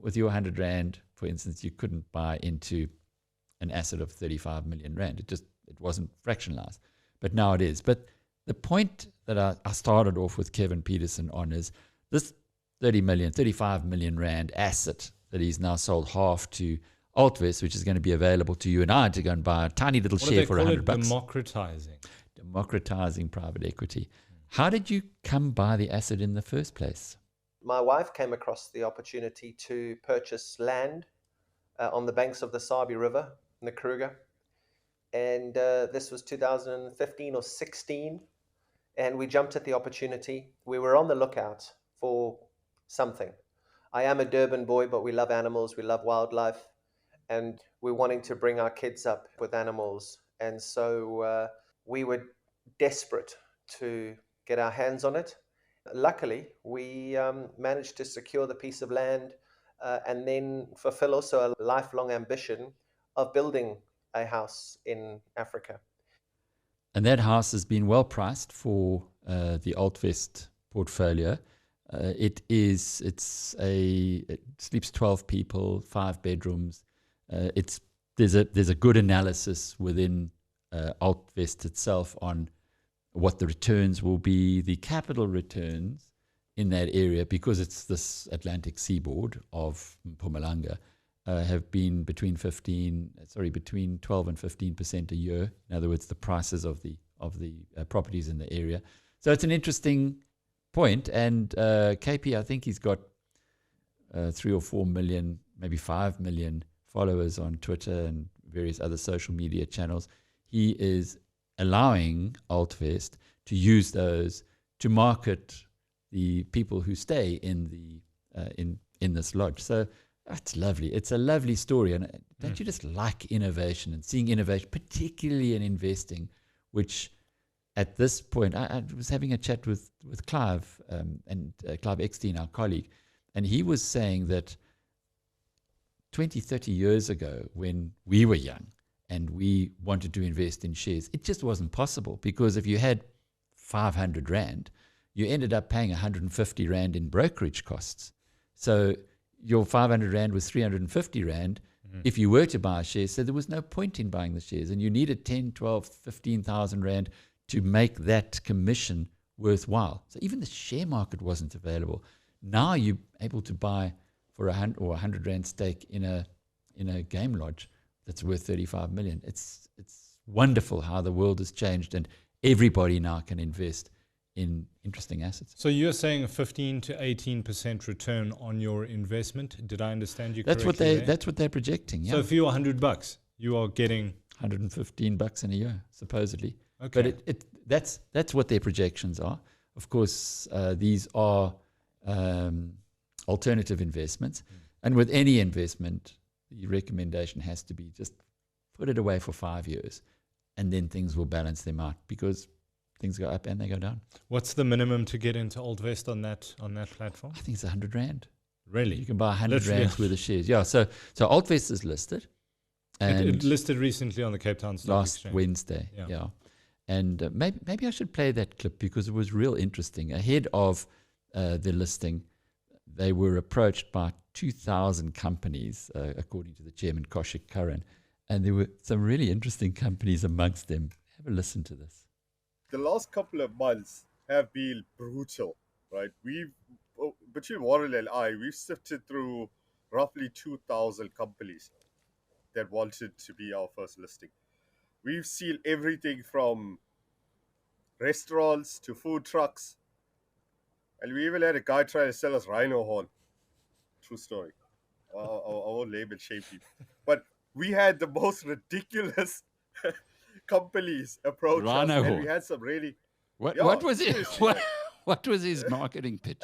with your 100 Rand, for instance, you couldn't buy into an asset of 35 million Rand. It wasn't fractionalized, but now it is. But the point that I started off with Kevin Peterson on is this 35 million Rand asset that he's now sold half to Altvest, which is going to be available to you and I to go and buy a tiny little share for $100. Democratizing private equity. How did you come by the asset in the first place? My wife came across the opportunity to purchase land on the banks of the Sabi River in the Kruger. And this was 2015 or 16. And we jumped at the opportunity. We were on the lookout for something. I am a Durban boy, but we love animals. We love wildlife. And we're wanting to bring our kids up with animals. And so we were desperate to get our hands on it. Luckily, we managed to secure the piece of land and then fulfill also a lifelong ambition of building a house in Africa. And that house has been well priced for the Altvest portfolio. It sleeps 12 people, 5 bedrooms. There's a good analysis within Altvest itself on what the returns will be, the capital returns in that area, because it's this Atlantic seaboard of Mpumalanga, have been between 12 and 15% a year. In other words, the prices of the properties in the area. So it's an interesting point. And KP, I think he's got 3 or 4 million, maybe 5 million followers on Twitter and various other social media channels. He is allowing Altvest to use those to market the people who stay in this lodge. So that's lovely. It's a lovely story. And don't you just like innovation and seeing innovation, particularly in investing, which at this point, I was having a chat with Clive and Clive Eckstein, our colleague, and he was saying that 20, 30 years ago, when we were young and we wanted to invest in shares, it just wasn't possible, because if you had 500 Rand, you ended up paying 150 Rand in brokerage costs. So your 500 Rand was 350 Rand if you were to buy a share. So there was no point in buying the shares, and you needed 10, 12, 15,000 Rand to make that commission worthwhile. So even the share market wasn't available. Now you're able to buy for 100 Rand stake in a game lodge that's worth 35 million. It's wonderful how the world has changed, and everybody now can invest in interesting assets. So you're saying a 15 to 18% return on your investment. Did I understand you correctly? That's what they're projecting. Yeah. So for your $100, you are getting $115 in a year, supposedly. Okay. But that's what their projections are. Of course, these are alternative investments, and with any investment, the recommendation has to be just put it away for 5 years, and then things will balance them out, because things go up and they go down. What's the minimum to get into Old Vest on that platform? I think it's 100 Rand. Really? You can buy 100 Literally. Rands worth of shares. Yeah. So Old Vest is listed, and It listed recently on the Cape Town Stock last Exchange. Wednesday. Yeah. Yeah. And maybe I should play that clip, because it was real interesting. Ahead of the listing, they were approached by 2,000 companies, according to the chairman, Kaushik Karan, and there were some really interesting companies amongst them. Have a listen to this. The last couple of months have been brutal, right? Between Warren and I, we've sifted through roughly 2,000 companies that wanted to be our first listing. We've seen everything from restaurants to food trucks, and we even had a guy trying to sell us rhino horn. True story. I won't name and shame people. But we had the most ridiculous companies approach us, Rhino and horn. we had some really... What was it? seriously, What was his marketing pitch?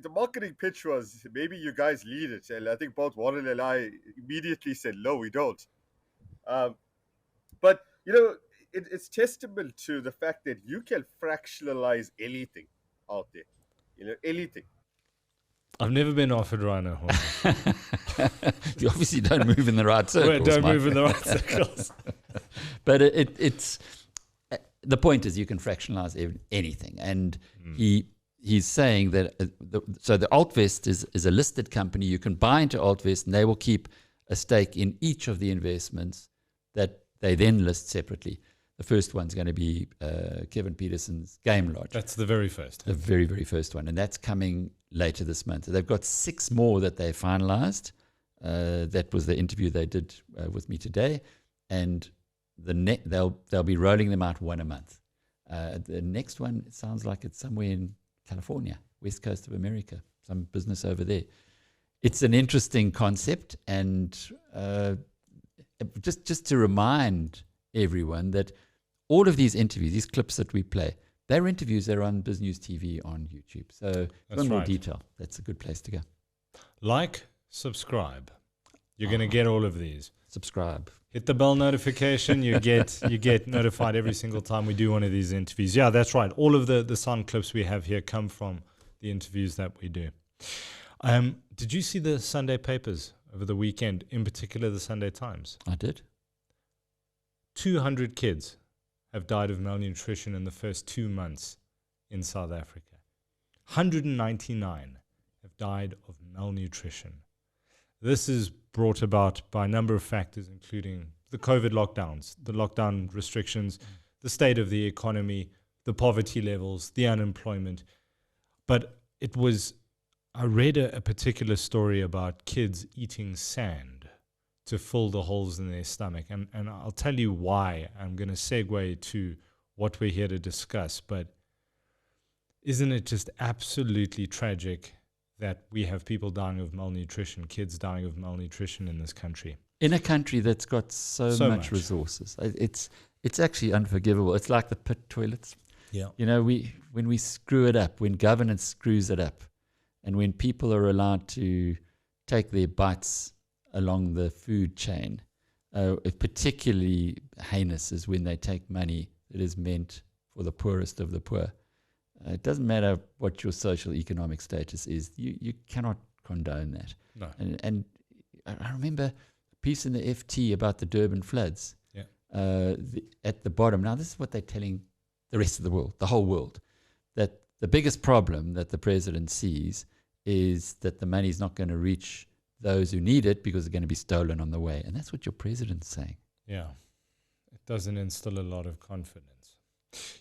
the marketing pitch was, maybe you guys lead it, and I think both Warren and I immediately said, no, we don't. But, it's testament to the fact that you can fractionalize anything out there. Anything. I've never been offered rhino horn. You obviously don't move in the right circles. Don't Mike. move in the right circles. But it's the point is, you can fractionalize anything, and he's saying that so the Altvest is a listed company. You can buy into Altvest, and they will keep a stake in each of the investments that they then list separately. The first one's going to be Kevin Peterson's Game Lodge. That's the very first. The very, very first one, and that's coming later this month. So they've got 6 more that they finalized. That was the interview they did with me today, and they'll be rolling them out one a month. The next one, it sounds like it's somewhere in California, west coast of America, some business over there. It's an interesting concept, and just to remind everyone that all of these interviews, these clips that we play, they're interviews that are on BizNews TV on YouTube. So if you want more detail, that's a good place to go. Like, subscribe. You're going to get all of these. Subscribe. Hit the bell notification. You get notified every single time we do one of these interviews. Yeah, that's right. All of the sound clips we have here come from the interviews that we do. Did you see the Sunday papers over the weekend, in particular the Sunday Times? I did. 200 kids have died of malnutrition in the first 2 months in South Africa. 199 have died of malnutrition. This is brought about by a number of factors, including the COVID lockdowns, the lockdown restrictions, the state of the economy, the poverty levels, the unemployment. But I read a particular story about kids eating sand to fill the holes in their stomach. And I'll tell you why. I'm going to segue to what we're here to discuss. But isn't it just absolutely tragic that we have people dying of malnutrition, kids dying of malnutrition in this country? In a country that's got so much resources. It's actually unforgivable. It's like the pit toilets. Yeah. When we screw it up, when governance screws it up, and when people are allowed to take their bites along the food chain, particularly heinous is when they take money it is meant for the poorest of the poor. It doesn't matter what your social economic status is. You cannot condone that. No. And I remember a piece in the FT about the Durban floods. Yeah. At the bottom. Now, this is what they're telling the rest of the world, the whole world, that the biggest problem that the president sees is that the money is not going to reach those who need it because it's going to be stolen on the way. And that's what your president's saying. Yeah. It doesn't instill a lot of confidence.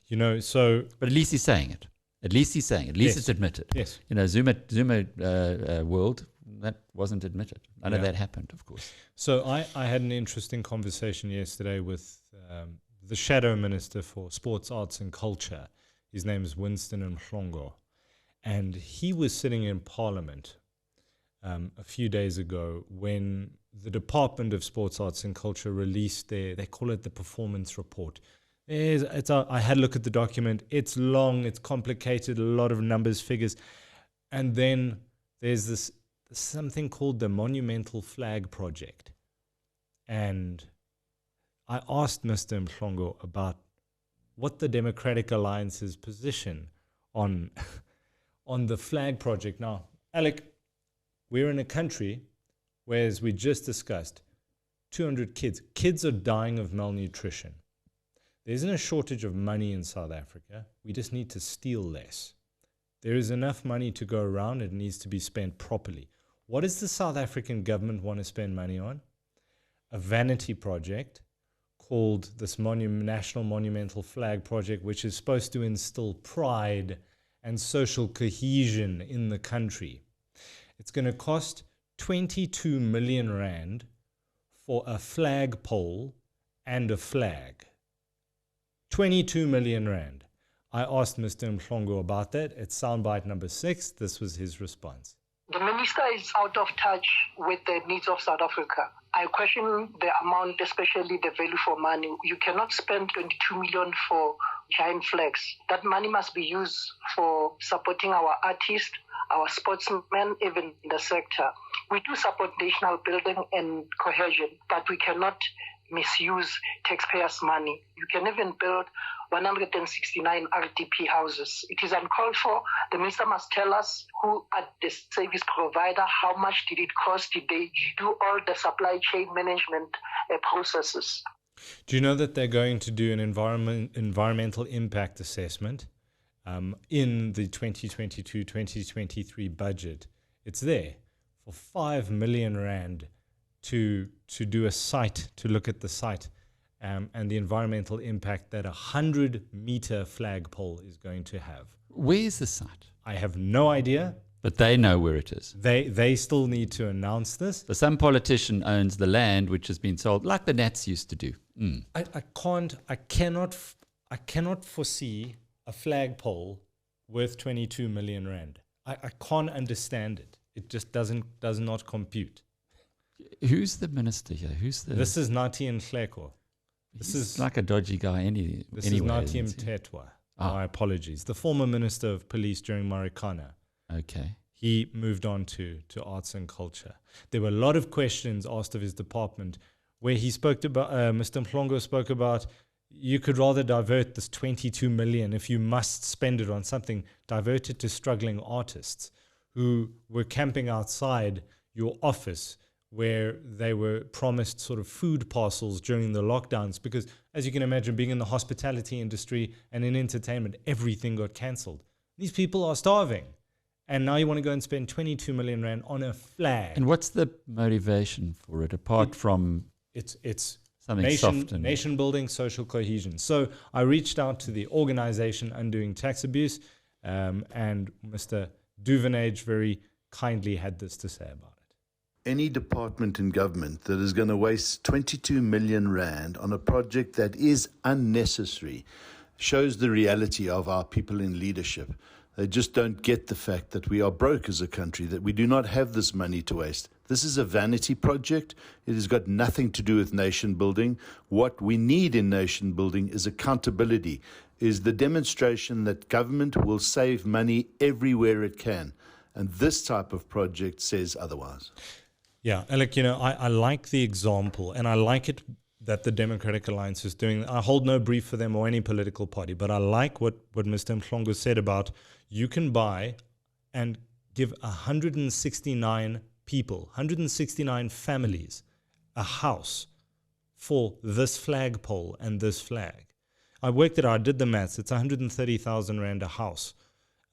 You know, so... But at least he's saying it. At least he's saying it. At least Yes. it's admitted. Yes. You know, Zuma world, that wasn't admitted. None of that happened, of course. So I had an interesting conversation yesterday with the shadow minister for sports, arts and culture. His name is Winston Mhlongo. And he was sitting in Parliament a few days ago when the Department of Sports, Arts and Culture released they call it the performance report. I had a look at the document. It's long, it's complicated, a lot of numbers, figures. And then there's something called the Monumental Flag Project. And I asked Mr. Mhlongo about what the Democratic Alliance's position on the flag project. Now, Alec, we're in a country where, as we just discussed, 200 kids are dying of malnutrition. There isn't a shortage of money in South Africa. We just need to steal less. There is enough money to go around. It needs to be spent properly. What does the South African government want to spend money on? A vanity project called this National Monumental Flag Project, which is supposed to instill pride and social cohesion in the country. It's going to cost 22 million rand for a flagpole and a flag. 22 million rand. I asked Mr. Mhlongo about that. It's soundbite number 6. This was his response. The minister is out of touch with the needs of South Africa. I question the amount, especially the value for money. You cannot spend 22 million for giant flags. That money must be used for supporting our artists, our sportsmen, even the sector. We do support national building and cohesion, but we cannot misuse taxpayers' money. You can even build 169 RDP houses. It is uncalled for. The minister must tell us who are the service provider, how much did it cost, did they do all the supply chain management processes. Do you know that they're going to do an environmental impact assessment in the 2022-2023 budget? It's there for 5 million rand to do a site, to look at the site and the environmental impact that a 100-meter flagpole is going to have. Where is the site? I have no idea. But they know where it is. They still need to announce this. So some politician owns the land which has been sold, like the Nats used to do. I cannot foresee a flagpole worth 22 million rand. I can't understand it. It just does not compute. Who's the minister here? This is Nathi Nhleko. This is like a dodgy guy This is Nathi Mthethwa. My apologies. The former Minister of Police during Marikana. Okay. He moved on to arts and culture. There were a lot of questions asked of his department where he spoke about, Mr. Mhlongo spoke about, you could rather divert this 22 million, if you must spend it on something, divert it to struggling artists who were camping outside your office where they were promised sort of food parcels during the lockdowns because, as you can imagine, being in the hospitality industry and in entertainment, everything got cancelled. These people are starving. And now you want to go and spend 22 million rand on a flag. And what's the motivation for it, apart from it's something soft? Nation building, social cohesion. So I reached out to the organization Undoing Tax Abuse, and Mr. Duvenage very kindly had this to say about it. Any department in government that is going to waste 22 million rand on a project that is unnecessary shows the reality of our people in leadership. They just don't get the fact that we are broke as a country, that we do not have this money to waste. This is a vanity project. It has got nothing to do with nation building. What we need in nation building is accountability, is the demonstration that government will save money everywhere it can. And this type of project says otherwise. Yeah, Alec, I like the example, and I like it that the Democratic Alliance is doing. I hold no brief for them or any political party, but I like what Mr. Mhlongo said about you can buy and give 169 people, 169 families, a house for this flagpole and this flag. I worked it out, I did the maths. It's 130,000 Rand a house,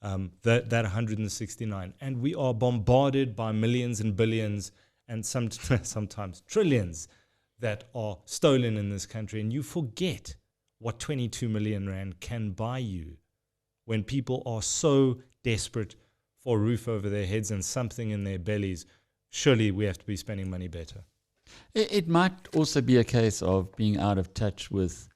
that 169. And we are bombarded by millions and billions and sometimes trillions that are stolen in this country. And you forget what 22 million Rand can buy you when people are so desperate for a roof over their heads and something in their bellies. Surely we have to be spending money better. It might also be a case of being out of touch with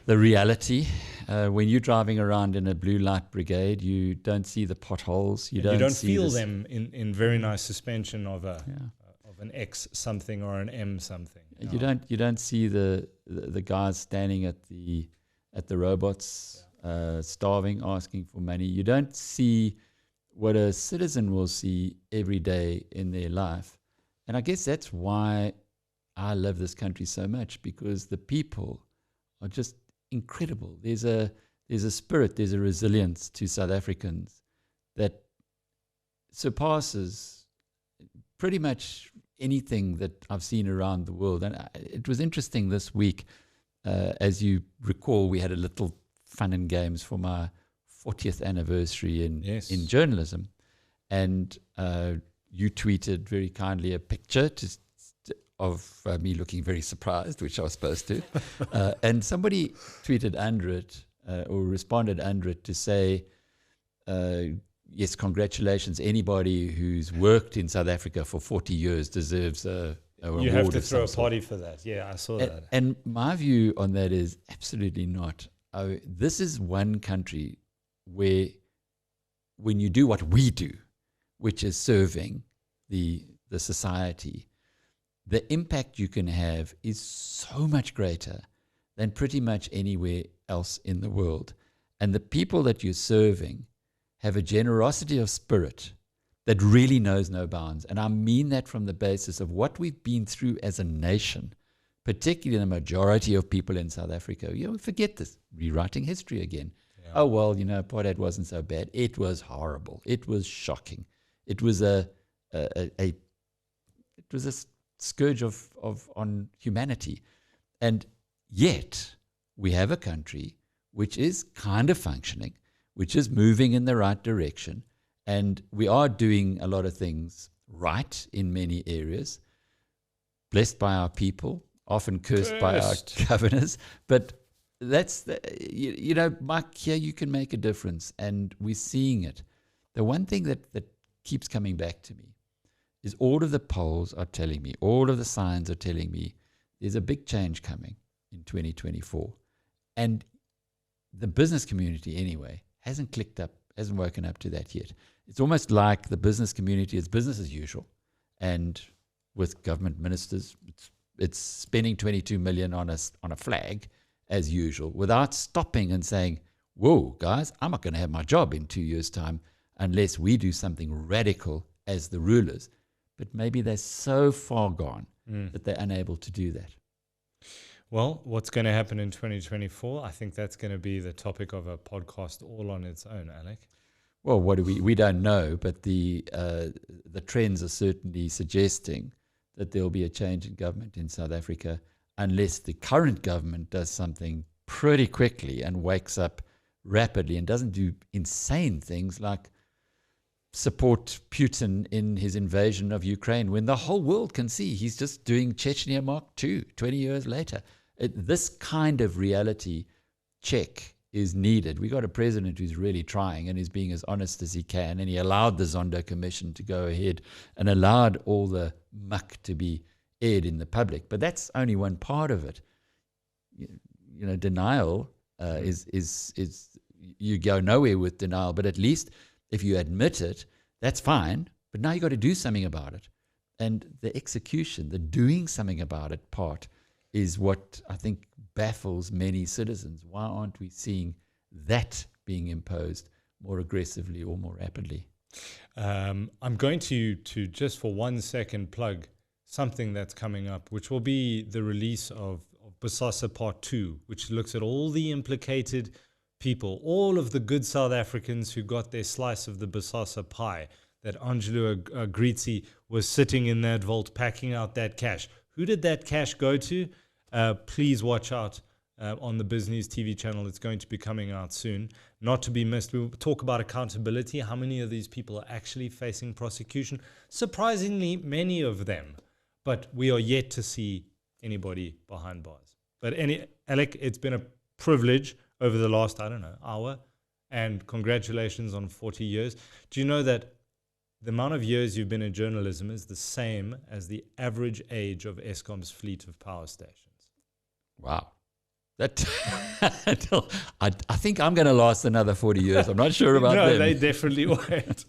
the reality. When you're driving around in a blue light brigade, you don't see the potholes. You don't feel them in very nice suspension of an X something or an M something. You don't see the guys standing at the robots starving, asking for money. You don't see what a citizen will see every day in their life. And I guess that's why I love this country so much, because the people are just incredible. There's a spirit, there's a resilience to South Africans that surpasses pretty much anything that I've seen around the world. And it was interesting this week, as you recall, we had a little fun and games for my 40th anniversary in journalism, and you tweeted very kindly a picture of me looking very surprised, which I was supposed to, and somebody tweeted under it or responded under it to say, yes, congratulations, anybody who's worked in South Africa for 40 years deserves a you have to throw a party for that. Yeah, I saw that. And my view on that is absolutely not. This is one country where when you do what we do, which is serving the society, the impact you can have is so much greater than pretty much anywhere else in the world. And the people that you're serving have a generosity of spirit that really knows no bounds. And I mean that from the basis of what we've been through as a nation, particularly the majority of people in South Africa. We forget this, rewriting history again. Yeah. Oh, well, apartheid wasn't so bad. It was horrible. It was shocking. It was a scourge on humanity. And yet we have a country which is kind of functioning, which is moving in the right direction, and we are doing a lot of things right in many areas, blessed by our people, often cursed by our governors. But that's, Mike, here you can make a difference, and we're seeing it. The one thing that keeps coming back to me is all of the polls are telling me, all of the signs are telling me there's a big change coming in 2024. And the business community, anyway, hasn't clicked up, hasn't woken up to that yet. It's almost like the business community is business as usual. And with government ministers, it's spending 22 million on a flag as usual, without stopping and saying, whoa, guys, I'm not going to have my job in 2 years' time unless we do something radical as the rulers. But maybe they're so far gone that they're unable to do that. Well, what's going to happen in 2024? I think that's going to be the topic of a podcast all on its own, Alec. Well, what do we don't know, but the trends are certainly suggesting that there will be a change in government in South Africa unless the current government does something pretty quickly and wakes up rapidly and doesn't do insane things like support Putin in his invasion of Ukraine when the whole world can see he's just doing Chechnya Mark II 20 years later. This kind of reality check is needed. We got a president who's really trying and is being as honest as he can, and he allowed the Zondo Commission to go ahead and allowed all the muck to be aired in the public. But that's only one part of it. Denial is you go nowhere with denial, but at least if you admit it, that's fine, but now you got to do something about it. And the execution, the doing something about it part is what I think baffles many citizens. Why aren't we seeing that being imposed more aggressively or more rapidly? I'm going to just for 1 second plug something that's coming up, which will be the release of Bosasa Part 2, which looks at all the implicated people, all of the good South Africans who got their slice of the Bosasa pie, that Angelo Grizzi was sitting in that vault packing out that cash. Who did that cash go to? Please watch out on the BizNews TV channel. It's going to be coming out soon. Not to be missed. We'll talk about accountability. How many of these people are actually facing prosecution? Surprisingly, many of them. But we are yet to see anybody behind bars. But Alec, it's been a privilege over the last, hour. And congratulations on 40 years. Do you know that the amount of years you've been in journalism is the same as the average age of Eskom's fleet of power stations? Wow. That I think I'm going to last another 40 years. I'm not sure about no, them. they definitely won't.